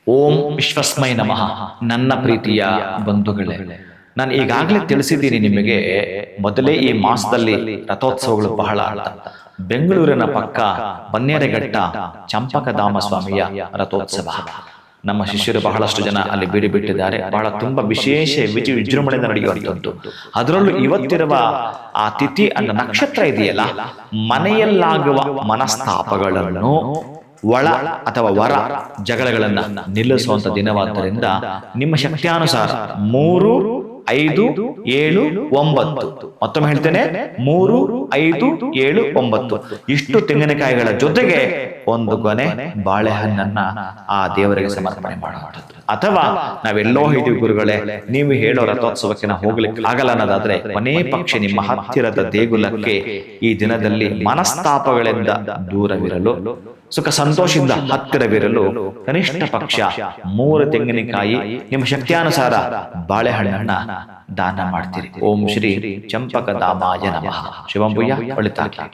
ಓಂ ವಿಶ್ವಸ್ಮೈ ನಮಃ. ನನ್ನ ಪ್ರೀತಿಯ ಬಂಧುಗಳೇ, ನಾನು ಈಗಾಗಲೇ ತಿಳಿಸಿದ್ದೀನಿ ನಿಮಗೆ. ಮೊದಲೇ ಈ ಮಾಸದಲ್ಲಿ ರಥೋತ್ಸವಗಳು ಬಹಳ ಅರ್ಥ. ಬೆಂಗಳೂರಿನ ಪಕ್ಕ ಬನ್ನೇರಘಟ್ಟ ಚಂಪಕಧಾಮ ಸ್ವಾಮಿಯ ರಥೋತ್ಸವ. ನಮ್ಮ ಶಿಷ್ಯರು ಬಹಳಷ್ಟು ಜನ ಅಲ್ಲಿ ಬೀಡು ಬಿಟ್ಟಿದ್ದಾರೆ. ಬಹಳ ತುಂಬಾ ವಿಶೇಷ ವಿಜೃಂಭಣೆಯಿಂದ ನಡೆಯುವಂಥದ್ದು. ಅದರಲ್ಲೂ ಇವತ್ತಿರುವ ಆ ತಿಥಿ ಅಂದ ನಕ್ಷತ್ರ ಇದೆಯಲ್ಲ, ಮನೆಯಲ್ಲಾಗುವ ಮನಸ್ತಾಪಗಳನ್ನು, ಒಳ ಅಥವಾ ವರ ಜಗಳಗಳನ್ನ ನಿಲ್ಲಿಸುವಂತ ದಿನವಾದ್ದರಿಂದ ನಿಮ್ಮ ಶಕ್ತಿಯಾನುಸಾರ 3, 5, 7, 9, ಮತ್ತೊಮ್ಮೆ ಹೇಳ್ತೇನೆ, 3, 5, 7, 9 ಇಷ್ಟು ತೆಂಗಿನಕಾಯಿಗಳ ಜೊತೆಗೆ ಒಂದು ಕೊನೆ ಬಾಳೆಹಣ್ಣನ್ನ ಆ ದೇವರಿಗೆ ಸಮರ್ಪಣೆ ಮಾಡುವಂಥದ್ದು. ಅಥವಾ ನಾವೆಲ್ಲೋ ಇದ್ದೀವಿ ಗುರುಗಳೇ, ನೀವು ಹೇಳೋ ರಥೋತ್ಸವಕ್ಕೆ ನಾವು ಹೋಗ್ಲಿಕ್ಕೆ ಆಗಲ್ಲ ಅನ್ನೋದಾದ್ರೆ, ಕೊನೆ ಪಕ್ಷ ನಿಮ್ಮ ಹತ್ತಿರದ ದೇಗುಲಕ್ಕೆ ಈ ದಿನದಲ್ಲಿ ಮನಸ್ತಾಪಗಳಿಂದ ದೂರವಿರಲು, ಸುಖ ಸಂತೋಷದಿಂದ ಹತ್ತಿರವಿರಲು ಕನಿಷ್ಠ ಪಕ್ಷ 3 ತೆಂಗಿನಕಾಯಿ ನಿಮ್ಮ ಶಕ್ತಿಯಾನುಸಾರ ಬಾಳೆಹಣ್ಣನ್ನ ದಾನ ಮಾಡ್ತೀರಿ. ಓಂ ಶ್ರೀ ಚಂಪಕಧಾಮಾಯ ನಮಃ. ಶಿವಂಭುಯ ಒಳಿತಾಗಲಿ.